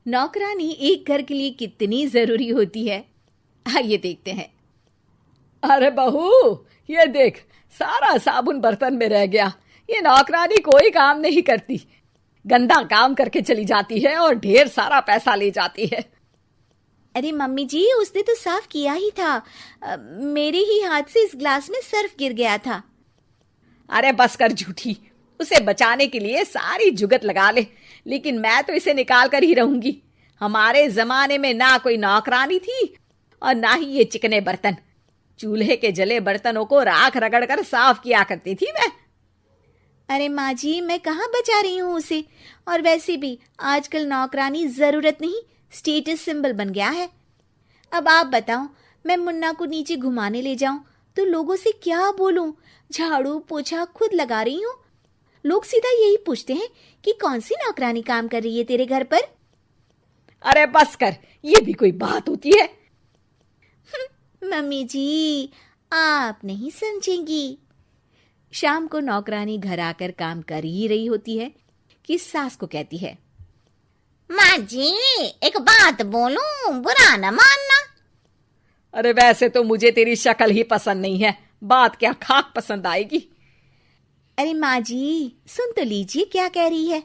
नौकरानी एक घर के लिए कितनी जरूरी होती है, आइए देखते हैं। अरे बहू, ये देख, सारा साबुन बर्तन में रह गया। ये नौकरानी कोई काम नहीं करती, गंदा काम करके चली जाती है और ढेर सारा पैसा ले जाती है। अरे मम्मी जी, उसने तो साफ किया ही था। मेरे ही हाथ से इस ग्लास में सर्फ गिर गया था। अरे बस कर झूठी, उसे बचाने के लिए सारी जुगत लगा ले, लेकिन मैं तो इसे निकाल कर ही रहूंगी। हमारे जमाने में ना कोई नौकरानी थी और ना ही ये चिकने बर्तन। चूल्हे के जले बर्तनों को राख रगड़ कर साफ किया करती थी मैं। अरे माँ जी, मैं कहाँ बचा रही हूँ उसे। और वैसे भी आजकल नौकरानी जरूरत नहीं, स्टेटस सिंबल बन गया है। अब आप बताओ, मैं मुन्ना को नीचे घुमाने ले जाऊं तो लोगों से क्या बोलूं? झाड़ू पोछा खुद लगा रही हूँ। लोग सीधा यही पूछते हैं कि कौन सी नौकरानी काम कर रही है तेरे घर पर। अरे बस कर, ये भी कोई बात होती है? मम्मी जी, आप नहीं समझेंगी। शाम को नौकरानी घर आकर काम कर ही रही होती है कि सास को कहती है, माँ जी, एक बात बोलूं, बुरा न मानना। अरे वैसे तो मुझे तेरी शक्ल ही पसंद नहीं है, बात क्या खाक पसंद आएगी। अरे माँ जी, सुन तो लीजिए क्या कह रही है।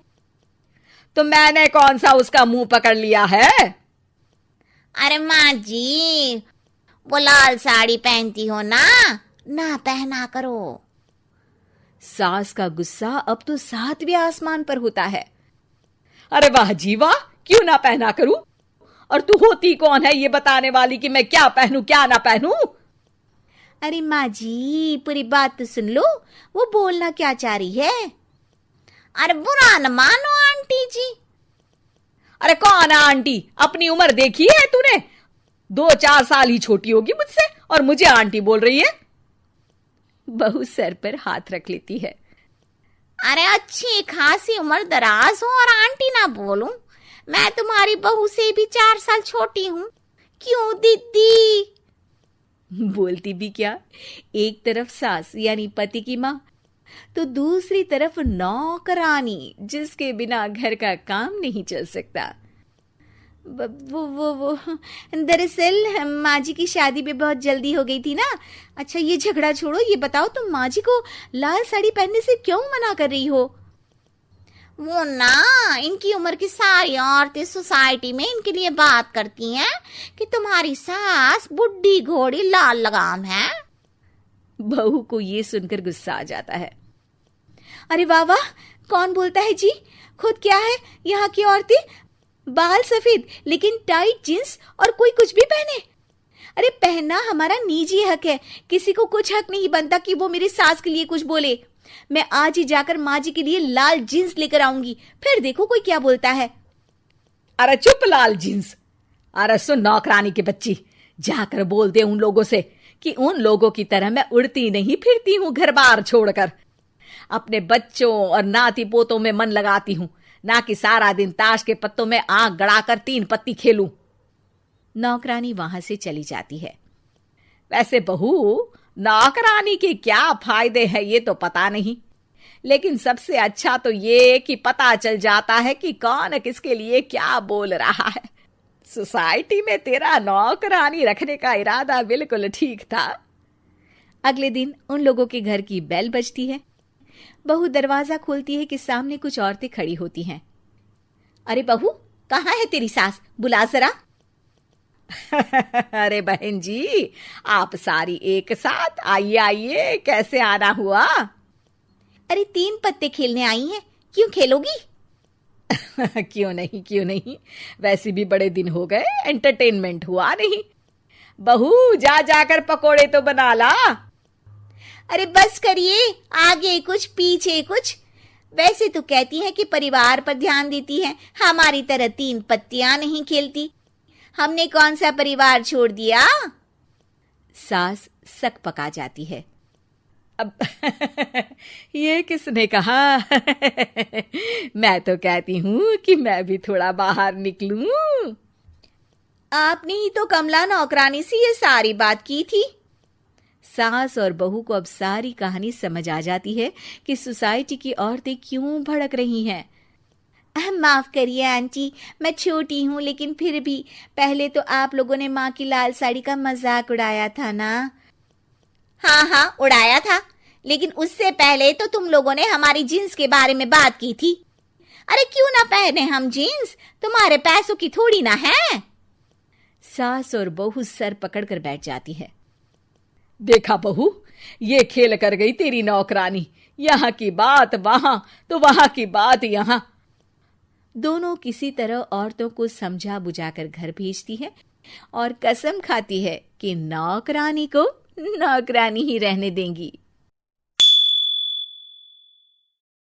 तो मैंने कौन सा उसका मुंह पकड़ लिया है? अरे माँ जी, वो लाल साड़ी पहनती हो ना, ना पहना करो। सास का गुस्सा अब तो 7वें आसमान पर होता है। अरे वाह जी वाह, क्यों ना पहना करूं? और तू होती कौन है ये बताने वाली कि मैं क्या पहनूं क्या ना पहनूं? अरे माँ जी, पूरी बात तो सुन लो, वो बोलना क्या चाह रही है। अरे बुरा न मानो आंटी जी। अरे कौन है आंटी? अपनी उम्र देखी है तूने? 2-4 साल ही छोटी होगी मुझसे और मुझे आंटी बोल रही है। बहू सर पर हाथ रख लेती है। अरे अच्छी खासी उम्र दराज हो और आंटी ना बोलूं? मैं तुम्हारी बहू से भी 4 साल छोटी हूं। क्यों दीदी? बोलती भी क्या, एक तरफ सास यानी पति की माँ, तो दूसरी तरफ नौकरानी जिसके बिना घर का काम नहीं चल सकता। वो दरअसल माँ जी की शादी भी बहुत जल्दी हो गई थी ना। अच्छा ये झगड़ा छोड़ो, ये बताओ तुम माँ जी को लाल साड़ी पहनने से क्यों मना कर रही हो? वो ना, इनकी उम्र की सारी औरतें सोसाइटी में इनके लिए बात करती हैं कि तुम्हारी सास बुढ़ी घोड़ी लाल लगाम है। बहू को ये सुनकर गुस्सा आ जाता है। अरे वाह वाह, कौन बोलता है जी? खुद क्या है यहाँ की औरतें, बाल सफेद लेकिन टाइट जींस और कोई कुछ भी पहने। अरे पहनना हमारा निजी हक है, किसी को कुछ हक नहीं बनता कि वो मेरी सास के लिए कुछ बोले। मैं आज ही जाकर माँ जी के लिए लाल जींस लेकर आऊंगी, फिर देखो कोई क्या बोलता है। अरे चुप लाल जींस। अरे सुन नौकरानी की बच्ची, जाकर बोल दे उन लोगों से कि उन लोगों की तरह मैं उड़ती नहीं फिरती हूं घर बार छोड़कर। अपने बच्चों और नाती पोतों में मन लगाती हूं, ना कि सारा दिन ताश के पत्तों में आंख गड़ाकर 3 पत्ती खेलूं। नौकरानी वहां से चली जाती है। वैसे बहू, नौकरानी के क्या फायदे हैं ये तो पता नहीं, लेकिन सबसे अच्छा तो ये कि पता चल जाता है कि कौन किसके लिए क्या बोल रहा है। सोसाइटी में तेरा नौकरानी रखने का इरादा बिल्कुल ठीक था। अगले दिन उन लोगों के घर की बेल बजती है। बहू दरवाजा खोलती है कि सामने कुछ औरतें खड़ी होती हैं। अरे बहू, कहाँ है तेरी सास? बुला जरा। अरे बहन जी, आप सारी एक साथ आइए आइए, कैसे आना हुआ? अरे 3 पत्ते खेलने आई हैं, क्यों खेलोगी? क्यों नहीं, वैसे भी बड़े दिन हो गए, एंटरटेनमेंट हुआ नहीं। बहू जा जाकर पकोड़े तो बना ला। अरे बस करिए, आगे कुछ पीछे कुछ। वैसे तो कहती है कि परिवार पर ध्यान देती है, हमारी तरह 3 पत्तियां नहीं खेलती। हमने कौन सा परिवार छोड़ दिया? सास सक पका जाती है। अब ये किसने कहा? मैं तो कहती हूँ कि मैं भी थोड़ा बाहर निकलूं। आपने ही तो कमला नौकरानी से ये सारी बात की थी। सास और बहू को अब सारी कहानी समझ आ जाती है कि सोसाइटी की औरतें क्यों भड़क रही हैं। माफ करिए आंटी, मैं छोटी हूँ, लेकिन फिर भी पहले तो आप लोगों ने माँ की लाल साड़ी का मजाक उड़ाया था ना। हाँ हाँ, उड़ाया था, लेकिन उससे पहले तो तुम लोगों ने हमारी जीन्स के बारे में बात की थी। अरे क्यों ना पहने हम जीन्स, तुम्हारे पैसों की थोड़ी ना है। सास और बहू सर पकड़कर बैठ जाती है। देखा बहू, ये खेल कर गई तेरी नौकरानी, यहाँ की बात वहां तो वहां की बात यहाँ। दोनों किसी तरह औरतों को समझा बुझाकर घर भेजती है और कसम खाती है कि नौकरानी को नौकरानी ही रहने देंगी।